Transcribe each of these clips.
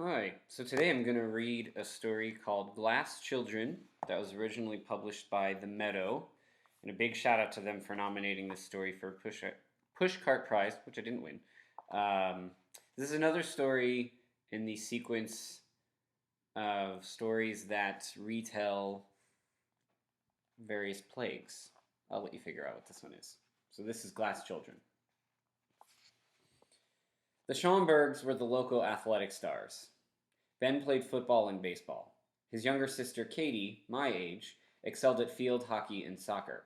Hi, so today I'm going to read a story called Glass Children that was originally published by the Meadow. And a big shout out to them for nominating this story for Pushcart Prize, which I didn't win. Um, this is another story in the sequence of stories that retell various plagues. I'll let you figure out what this one is. So this is Glass Children. The Schomburgs were the local athletic stars. Ben played football and baseball. His younger sister, Katie, my age, excelled at field hockey and soccer.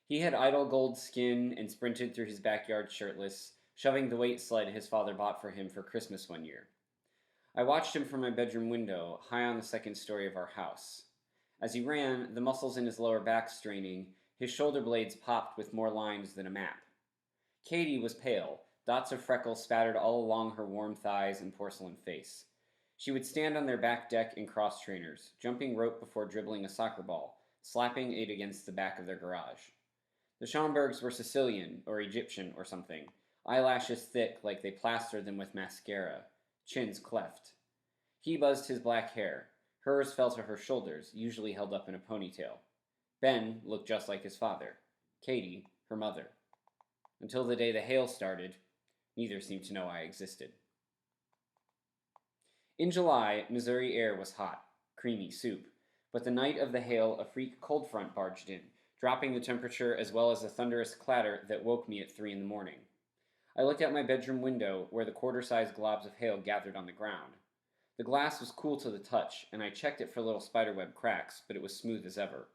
He had idle gold skin and sprinted through his backyard shirtless, shoving the weight sled his father bought for him for Christmas one year. I watched him from my bedroom window, high on the second story of our house. As he ran, the muscles in his lower back straining, his shoulder blades popped with more lines than a map. Katie was pale, dots of freckles spattered all along her warm thighs and porcelain face. She would stand on their back deck in cross trainers, jumping rope before dribbling a soccer ball, slapping it against the back of their garage. The Schomburgs were Sicilian or Egyptian or something, eyelashes thick like they plastered them with mascara, chins cleft. He buzzed his black hair. Hers fell to her shoulders, usually held up in a ponytail. Ben looked just like his father. Katie, her mother. Until the day the hail started, neither seemed to know I existed. In July, Missouri air was hot, creamy soup, but the night of the hail a freak cold front barged in, dropping the temperature as well as a thunderous clatter that woke me at 3 in the morning. I looked out my bedroom window where the quarter-sized globs of hail gathered on the ground. The glass was cool to the touch, and I checked it for little spiderweb cracks, but it was smooth as ever.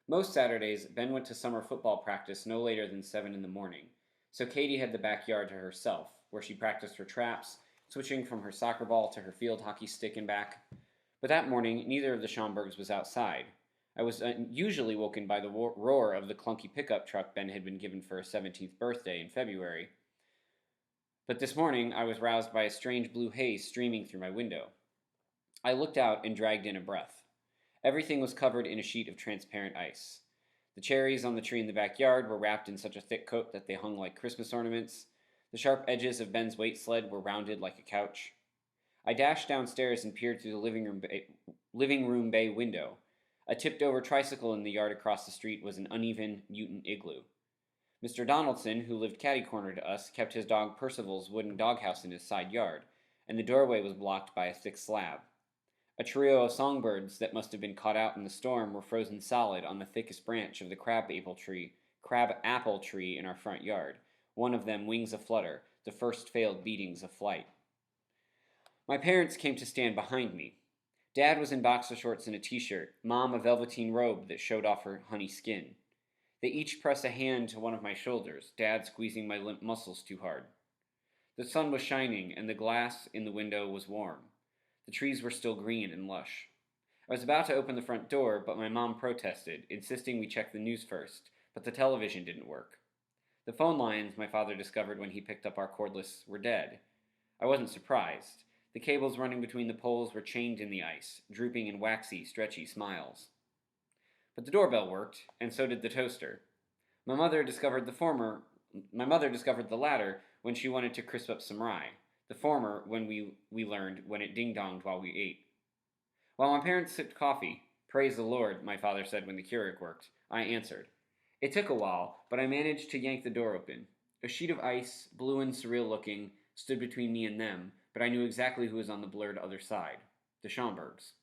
Most Saturdays, Ben went to summer football practice no later than 7 in the morning, so Katie had the backyard to herself, where she practiced her traps, switching from her soccer ball to her field hockey stick and back. But that morning, neither of the Schomburgs was outside. I was usually woken by the roar of the clunky pickup truck Ben had been given for his 17th birthday in February. But this morning, I was roused by a strange blue haze streaming through my window. I looked out and dragged in a breath. Everything was covered in a sheet of transparent ice. The cherries on the tree in the backyard were wrapped in such a thick coat that they hung like Christmas ornaments. The sharp edges of Ben's weight sled were rounded like a couch. I dashed downstairs and peered through the living room bay window. A tipped-over tricycle in the yard across the street was an uneven, mutant igloo. Mr. Donaldson, who lived catty-corner to us, kept his dog Percival's wooden doghouse in his side yard, and the doorway was blocked by a thick slab. A trio of songbirds that must have been caught out in the storm were frozen solid on the thickest branch of the crab-apple tree in our front yard, one of them wings aflutter, the first failed beatings of flight. My parents came to stand behind me. Dad was in boxer shorts and a t-shirt, Mom a velveteen robe that showed off her honey skin. They each pressed a hand to one of my shoulders, Dad squeezing my limp muscles too hard. The sun was shining, and the glass in the window was warm. The trees were still green and lush. I was about to open the front door, but my mom protested, insisting we check the news first, but the television didn't work. The phone lines, my father discovered when he picked up our cordless, were dead. I wasn't surprised. The cables running between the poles were chained in the ice, drooping in waxy, stretchy smiles. But the doorbell worked, and so did the toaster. My mother discovered the latter when she wanted to crisp up some rye. The former when we learned when it ding-donged while we ate. While my parents sipped coffee, praise the Lord, my father said when the Keurig worked, I answered. It took a while, but I managed to yank the door open. A sheet of ice, blue and surreal looking, stood between me and them, but I knew exactly who was on the blurred other side. The Schomburgs.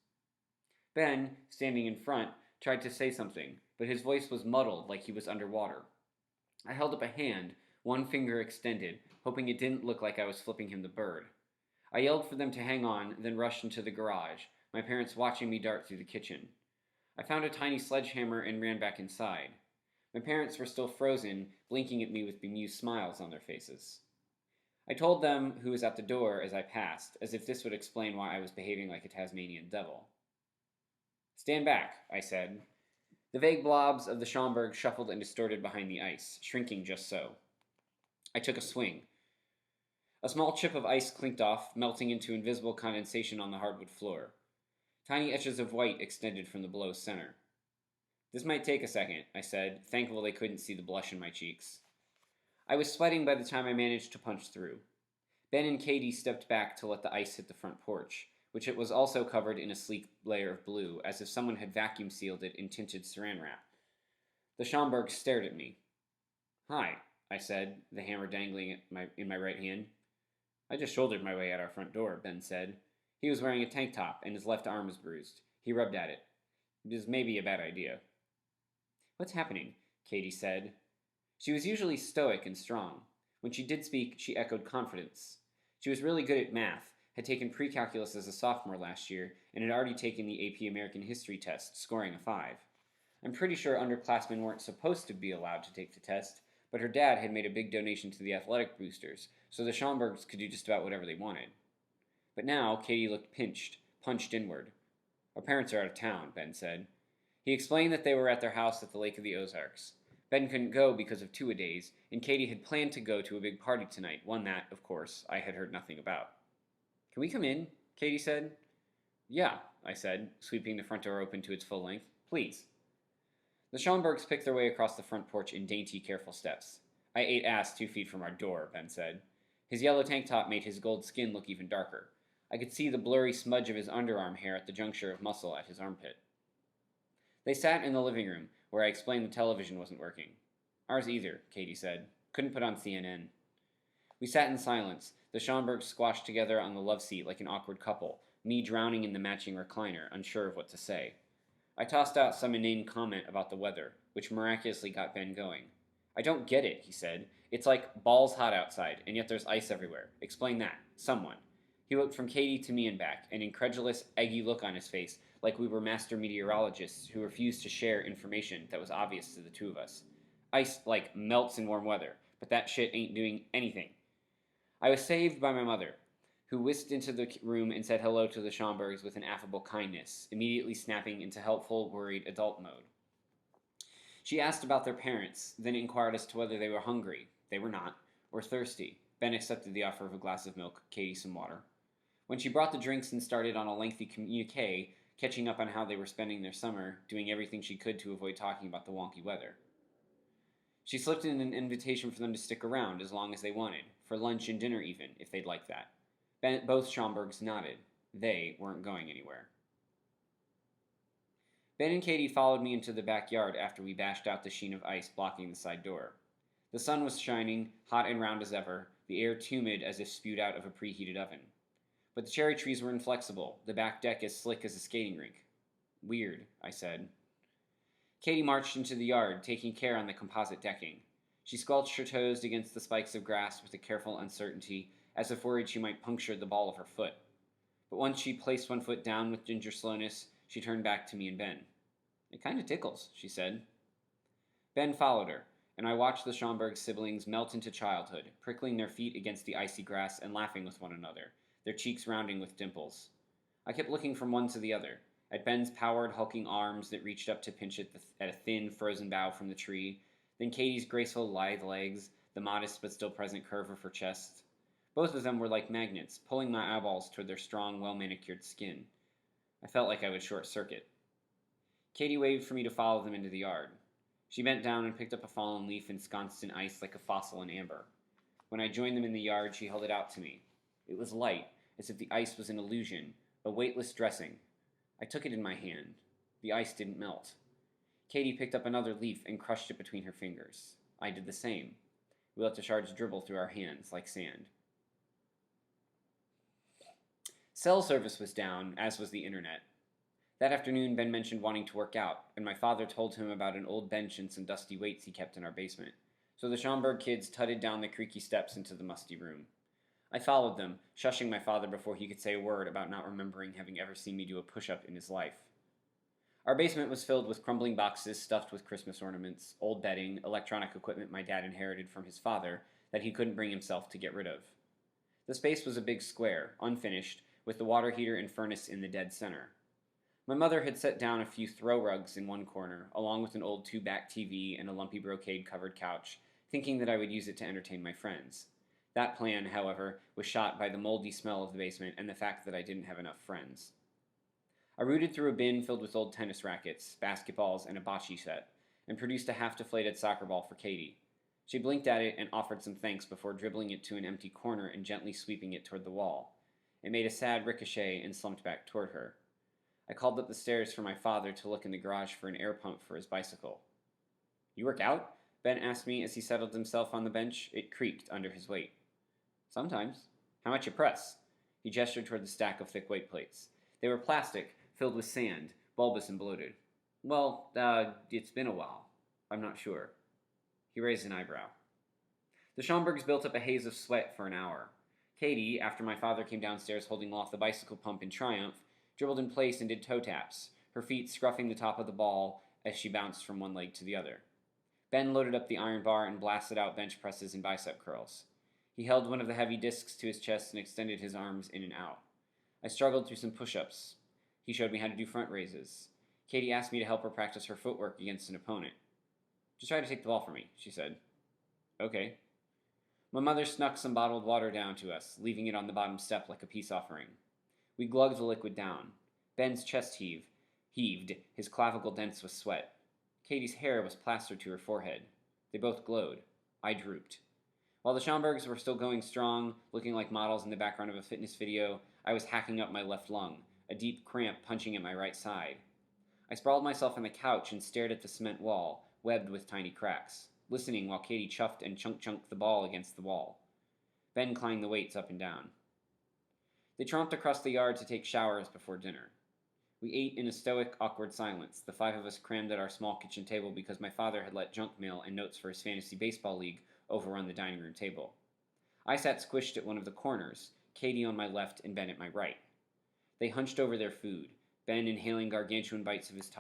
Ben, standing in front, tried to say something, but his voice was muddled like he was underwater. I held up a hand, one finger extended, hoping it didn't look like I was flipping him the bird. I yelled for them to hang on, then rushed into the garage, my parents watching me dart through the kitchen. I found a tiny sledgehammer and ran back inside. My parents were still frozen, blinking at me with bemused smiles on their faces. I told them who was at the door as I passed, as if this would explain why I was behaving like a Tasmanian devil. Stand back, I said. The vague blobs of the Schomburg shuffled and distorted behind the ice, shrinking just so. I took a swing. A small chip of ice clinked off, melting into invisible condensation on the hardwood floor. Tiny etches of white extended from the blow's center. This might take a second, I said, thankful they couldn't see the blush in my cheeks. I was sweating by the time I managed to punch through. Ben and Katie stepped back to let the ice hit the front porch, which it was also covered in a sleek layer of blue, as if someone had vacuum sealed it in tinted saran wrap. The Schomburgs stared at me. "Hi," I said, the hammer dangling in my right hand. "I just shouldered my way out our front door," Ben said. He was wearing a tank top, and his left arm was bruised. He rubbed at it. "It is maybe a bad idea." "What's happening?" Katie said. She was usually stoic and strong. When she did speak, she echoed confidence. She was really good at math, had taken pre-calculus as a sophomore last year, and had already taken the AP American History test, scoring a 5. I'm pretty sure underclassmen weren't supposed to be allowed to take the test, but her dad had made a big donation to the athletic boosters, so the Schomburgs could do just about whatever they wanted. But now, Katie looked pinched, punched inward. "Our parents are out of town," Ben said. He explained that they were at their house at the Lake of the Ozarks. Ben couldn't go because of two-a-days, and Katie had planned to go to a big party tonight, one that, of course, I had heard nothing about. "Can we come in?" Katie said. "Yeah," I said, sweeping the front door open to its full length. "Please." The Schomburgs picked their way across the front porch in dainty, careful steps. "I ate ass 2 feet from our door," Ben said. His yellow tank top made his gold skin look even darker. I could see the blurry smudge of his underarm hair at the juncture of muscle at his armpit. They sat in the living room, where I explained the television wasn't working. "Ours either," Katie said. "Couldn't put on CNN." We sat in silence, the Schomburgs squashed together on the love seat like an awkward couple, me drowning in the matching recliner, unsure of what to say. I tossed out some inane comment about the weather, which miraculously got Ben going. "I don't get it," he said. "It's like balls hot outside, and yet there's ice everywhere. Explain that. Someone." He looked from Katie to me and back, an incredulous, eggy look on his face, like we were master meteorologists who refused to share information that was obvious to the two of us. "Ice, like, melts in warm weather, but that shit ain't doing anything." I was saved by my mother, who whisked into the room and said hello to the Schomburgs with an affable kindness, immediately snapping into helpful, worried adult mode. She asked about their parents, then inquired as to whether they were hungry. They were not, or thirsty. Ben accepted the offer of a glass of milk, Katie some water. When she brought the drinks and started on a lengthy communique, catching up on how they were spending their summer, doing everything she could to avoid talking about the wonky weather. She slipped in an invitation for them to stick around as long as they wanted, for lunch and dinner even, if they'd like that. Both Schomburgs nodded. They weren't going anywhere. Ben and Katie followed me into the backyard after we bashed out the sheen of ice blocking the side door. The sun was shining, hot and round as ever, the air tumid as if spewed out of a preheated oven. But the cherry trees were inflexible, the back deck as slick as a skating rink. "Weird," I said. Katie marched into the yard, taking care on the composite decking. She squelched her toes against the spikes of grass with a careful uncertainty, as if worried she might puncture the ball of her foot. But once she placed one foot down with ginger slowness, she turned back to me and Ben. "It kind of tickles," she said. Ben followed her, and I watched the Schomburg siblings melt into childhood, prickling their feet against the icy grass and laughing with one another, their cheeks rounding with dimples. I kept looking from one to the other, at Ben's powered, hulking arms that reached up to pinch at a thin, frozen bough from the tree, then Katie's graceful, lithe legs, the modest but still present curve of her chest. Both of them were like magnets, pulling my eyeballs toward their strong, well-manicured skin. I felt like I would short-circuit. Katie waved for me to follow them into the yard. She bent down and picked up a fallen leaf ensconced in ice like a fossil in amber. When I joined them in the yard, she held it out to me. It was light, as if the ice was an illusion, a weightless dressing. I took it in my hand. The ice didn't melt. Katie picked up another leaf and crushed it between her fingers. I did the same. We let the shards dribble through our hands like sand. Cell service was down, as was the internet. That afternoon, Ben mentioned wanting to work out, and my father told him about an old bench and some dusty weights he kept in our basement. So the Schomburg kids tutted down the creaky steps into the musty room. I followed them, shushing my father before he could say a word about not remembering having ever seen me do a push-up in his life. Our basement was filled with crumbling boxes stuffed with Christmas ornaments, old bedding, electronic equipment my dad inherited from his father that he couldn't bring himself to get rid of. The space was a big square, unfinished, with the water heater and furnace in the dead center. My mother had set down a few throw rugs in one corner, along with an old two-back TV and a lumpy brocade-covered couch, thinking that I would use it to entertain my friends. That plan, however, was shot by the moldy smell of the basement and the fact that I didn't have enough friends. I rooted through a bin filled with old tennis rackets, basketballs, and a bocce set, and produced a half-deflated soccer ball for Katie. She blinked at it and offered some thanks before dribbling it to an empty corner and gently sweeping it toward the wall. It made a sad ricochet and slumped back toward her. I called up the stairs for my father to look in the garage for an air pump for his bicycle. You work out? Ben asked me as he settled himself on the bench. It creaked under his weight. Sometimes. How much you press? He gestured toward the stack of thick weight plates. They were plastic, filled with sand, bulbous and bloated. Well, it's been a while. I'm not sure. He raised an eyebrow. The Schomburgs built up a haze of sweat for an hour. Katie, after my father came downstairs holding off the bicycle pump in triumph, dribbled in place and did toe taps, her feet scruffing the top of the ball as she bounced from one leg to the other. Ben loaded up the iron bar and blasted out bench presses and bicep curls. He held one of the heavy discs to his chest and extended his arms in and out. I struggled through some push-ups. He showed me how to do front raises. Katie asked me to help her practice her footwork against an opponent. Just try to take the ball for me, she said. Okay. My mother snuck some bottled water down to us, leaving it on the bottom step like a peace offering. We glugged the liquid down. Ben's chest heaved, his clavicle dense with sweat. Katie's hair was plastered to her forehead. They both glowed. I drooped. While the Schomburgs were still going strong, looking like models in the background of a fitness video, I was hacking up my left lung, a deep cramp punching at my right side. I sprawled myself on the couch and stared at the cement wall, webbed with tiny cracks, listening while Katie chuffed and chunk-chunked the ball against the wall. Ben clanged the weights up and down. They tromped across the yard to take showers before dinner. We ate in a stoic, awkward silence, the five of us crammed at our small kitchen table because my father had let junk mail and notes for his fantasy baseball league overrun the dining room table. I sat squished at one of the corners, Katie on my left and Ben at my right. They hunched over their food, Ben inhaling gargantuan bites of his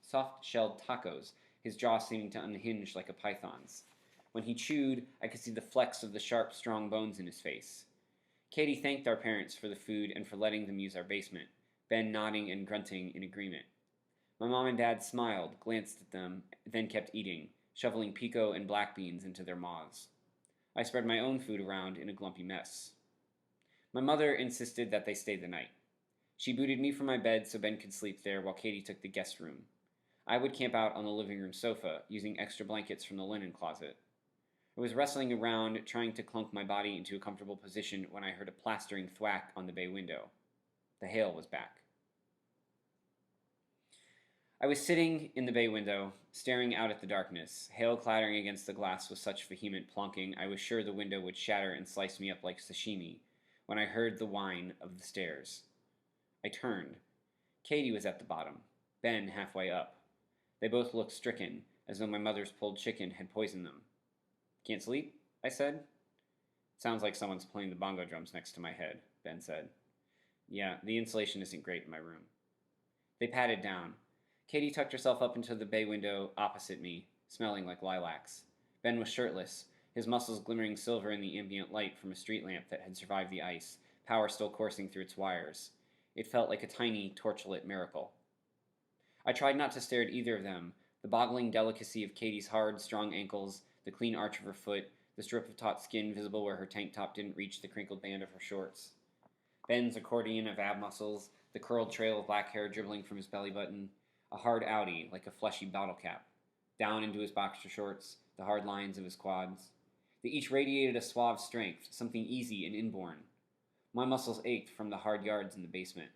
soft-shelled tacos, his jaw seeming to unhinge like a python's. When he chewed, I could see the flecks of the sharp, strong bones in his face. Katie thanked our parents for the food and for letting them use our basement, Ben nodding and grunting in agreement. My mom and dad smiled, glanced at them, then kept eating, shoveling pico and black beans into their maws. I spread my own food around in a glumpy mess. My mother insisted that they stay the night. She booted me from my bed so Ben could sleep there while Katie took the guest room. I would camp out on the living room sofa, using extra blankets from the linen closet. I was wrestling around, trying to clunk my body into a comfortable position when I heard a plastering thwack on the bay window. The hail was back. I was sitting in the bay window, staring out at the darkness, hail clattering against the glass with such vehement plonking I was sure the window would shatter and slice me up like sashimi, when I heard the whine of the stairs. I turned. Katie was at the bottom, Ben halfway up. They both looked stricken, as though my mother's pulled chicken had poisoned them. Can't sleep? I said. Sounds like someone's playing the bongo drums next to my head, Ben said. Yeah, the insulation isn't great in my room. They patted down. Katie tucked herself up into the bay window opposite me, smelling like lilacs. Ben was shirtless, his muscles glimmering silver in the ambient light from a street lamp that had survived the ice, power still coursing through its wires. It felt like a tiny, torchlit miracle. I tried not to stare at either of them, the boggling delicacy of Katie's hard, strong ankles, the clean arch of her foot, the strip of taut skin visible where her tank top didn't reach the crinkled band of her shorts. Ben's accordion of ab muscles, the curled trail of black hair dribbling from his belly button, a hard outie like a fleshy bottle cap, down into his boxer shorts, the hard lines of his quads. They each radiated a suave strength, something easy and inborn. My muscles ached from the hard yards in the basement.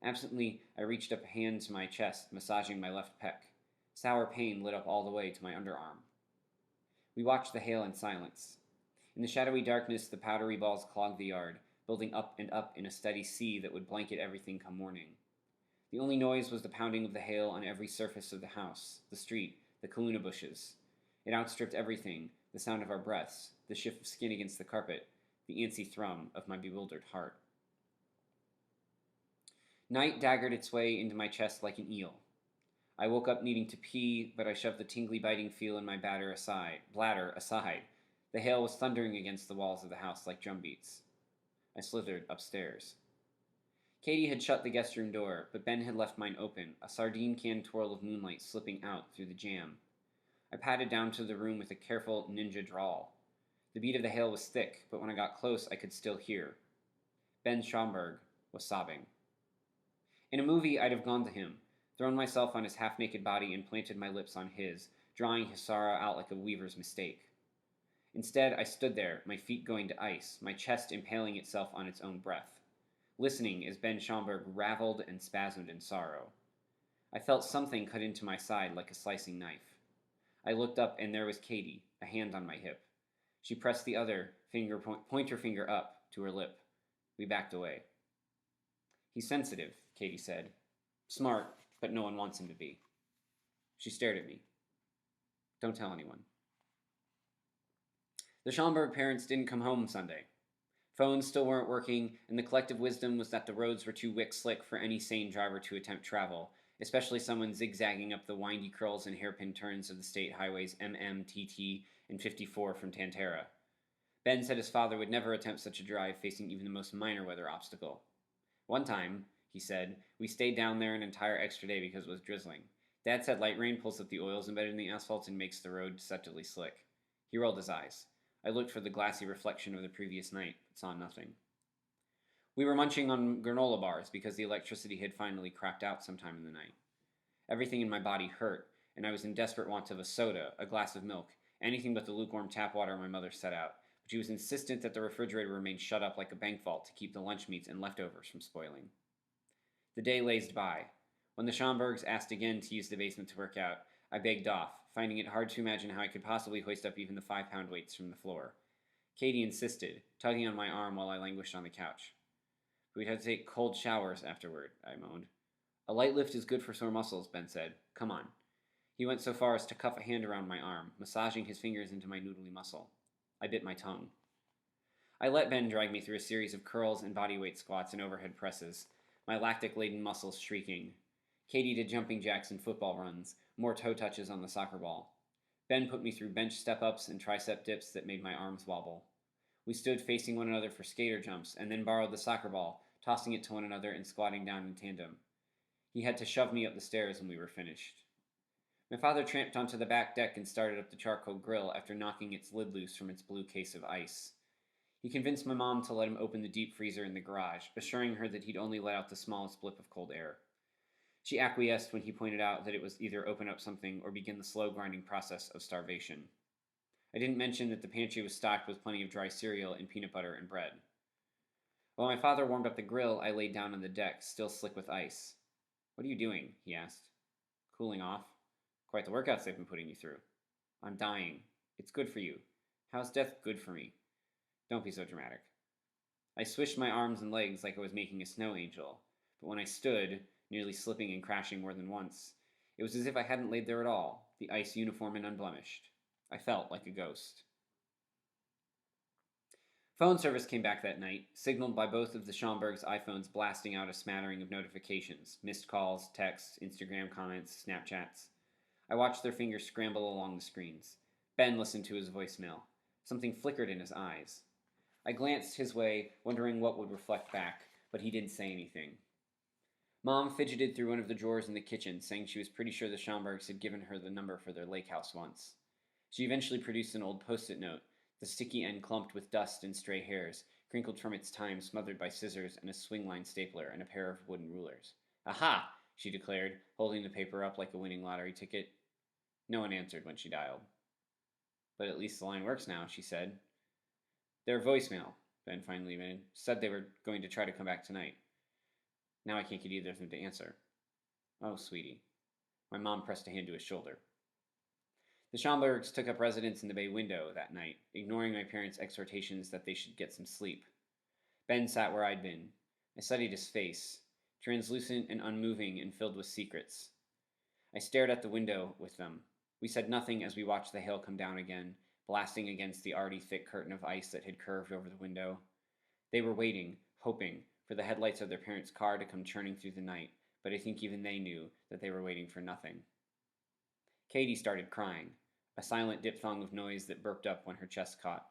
Absently, I reached up a hand to my chest, massaging my left pec. Sour pain lit up all the way to my underarm. We watched the hail in silence. In the shadowy darkness, the powdery balls clogged the yard, building up and up in a steady sea that would blanket everything come morning. The only noise was the pounding of the hail on every surface of the house, the street, the kaluna bushes. It outstripped everything, the sound of our breaths, the shift of skin against the carpet, the antsy thrum of my bewildered heart. Night daggered its way into my chest like an eel. I woke up needing to pee, but I shoved the tingly biting feel in my bladder aside. The hail was thundering against the walls of the house like drumbeats. I slithered upstairs. Katie had shut the guest room door, but Ben had left mine open, a sardine can twirl of moonlight slipping out through the jamb. I padded down to the room with a careful ninja drawl. The beat of the hail was thick, but when I got close, I could still hear. Ben Schomburg was sobbing. In a movie, I'd have gone to him, thrown myself on his half-naked body and planted my lips on his, drawing his sorrow out like a weaver's mistake. Instead, I stood there, my feet going to ice, my chest impaling itself on its own breath, listening as Ben Schomburg raveled and spasmed in sorrow. I felt something cut into my side like a slicing knife. I looked up, and there was Katie, a hand on my hip. She pressed the other pointer finger up to her lip. We backed away. He's sensitive, Katie said. Smart, but no one wants him to be. She stared at me. Don't tell anyone. The Schomburg parents didn't come home Sunday. Phones still weren't working, and the collective wisdom was that the roads were too wick-slick for any sane driver to attempt travel, especially someone zigzagging up the windy curls and hairpin turns of the state highways MM, TT, and 54 from Tantera. Ben said his father would never attempt such a drive facing even the most minor weather obstacle. One time, he said, we stayed down there an entire extra day because it was drizzling. Dad said light rain pulls up the oils embedded in the asphalt and makes the road deceptively slick. He rolled his eyes. I looked for the glassy reflection of the previous night, but saw nothing. We were munching on granola bars because the electricity had finally cracked out sometime in the night. Everything in my body hurt, and I was in desperate want of a soda, a glass of milk, anything but the lukewarm tap water my mother set out, but she was insistent that the refrigerator remain shut up like a bank vault to keep the lunch meats and leftovers from spoiling. The day lazed by. When the Schomburgs asked again to use the basement to work out, I begged off, finding it hard to imagine how I could possibly hoist up even the 5-pound weights from the floor. Katie insisted, tugging on my arm while I languished on the couch. We'd have to take cold showers afterward, I moaned. A light lift is good for sore muscles, Ben said. Come on. He went so far as to cuff a hand around my arm, massaging his fingers into my noodly muscle. I bit my tongue. I let Ben drag me through a series of curls and bodyweight squats and overhead presses, my lactic-laden muscles shrieking. Katie did jumping jacks and football runs, more toe touches on the soccer ball. Ben put me through bench step-ups and tricep dips that made my arms wobble. We stood facing one another for skater jumps, and then borrowed the soccer ball, tossing it to one another and squatting down in tandem. He had to shove me up the stairs when we were finished. My father tramped onto the back deck and started up the charcoal grill after knocking its lid loose from its blue case of ice. He convinced my mom to let him open the deep freezer in the garage, assuring her that he'd only let out the smallest blip of cold air. She acquiesced when he pointed out that it was either open up something or begin the slow grinding process of starvation. I didn't mention that the pantry was stocked with plenty of dry cereal and peanut butter and bread. While my father warmed up the grill, I laid down on the deck, still slick with ice. What are you doing? He asked. Cooling off. Quite the workouts they've been putting you through. I'm dying. It's good for you. How's death good for me? Don't be so dramatic. I swished my arms and legs like I was making a snow angel, but when I stood, nearly slipping and crashing more than once, it was as if I hadn't laid there at all, the ice uniform and unblemished. I felt like a ghost. Phone service came back that night, signaled by both of the Schomburgs' iPhones blasting out a smattering of notifications, missed calls, texts, Instagram comments, Snapchats. I watched their fingers scramble along the screens. Ben listened to his voicemail. Something flickered in his eyes. I glanced his way, wondering what would reflect back, but he didn't say anything. Mom fidgeted through one of the drawers in the kitchen, saying she was pretty sure the Schomburgs had given her the number for their lake house once. She eventually produced an old post-it note, the sticky end clumped with dust and stray hairs, crinkled from its time, smothered by scissors and a swing-line stapler and a pair of wooden rulers. Aha! She declared, holding the paper up like a winning lottery ticket. No one answered when she dialed. But at least the line works now, she said. Their voicemail, Ben finally admitted, said they were going to try to come back tonight. Now I can't get either of them to answer. Oh, sweetie. My mom pressed a hand to his shoulder. The Schomburgs took up residence in the bay window that night, ignoring my parents' exhortations that they should get some sleep. Ben sat where I'd been. I studied his face, translucent and unmoving and filled with secrets. I stared at the window with them. We said nothing as we watched the hail come down again, blasting against the already thick curtain of ice that had curved over the window. They were waiting, hoping, for the headlights of their parents' car to come churning through the night, but I think even they knew that they were waiting for nothing. Katie started crying, a silent diphthong of noise that burped up when her chest caught.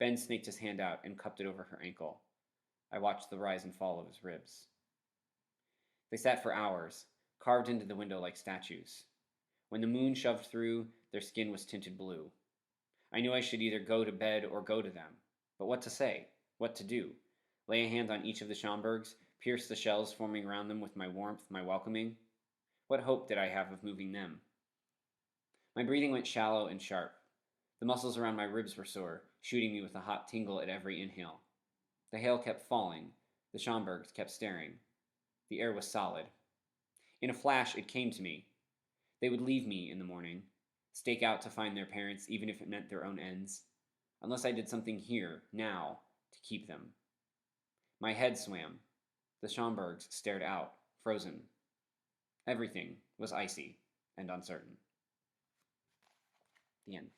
Ben snaked his hand out and cupped it over her ankle. I watched the rise and fall of his ribs. They sat for hours, carved into the window like statues. When the moon shoved through, their skin was tinted blue. I knew I should either go to bed or go to them. But what to say? What to do? Lay a hand on each of the Schomburgs, pierce the shells forming around them with my warmth, my welcoming? What hope did I have of moving them? My breathing went shallow and sharp. The muscles around my ribs were sore, shooting me with a hot tingle at every inhale. The hail kept falling. The Schomburgs kept staring. The air was solid. In a flash, it came to me. They would leave me in the morning, stake out to find their parents, even if it meant their own ends, unless I did something here, now, to keep them. My head swam. The Schomburgs stared out, frozen. Everything was icy and uncertain. The end.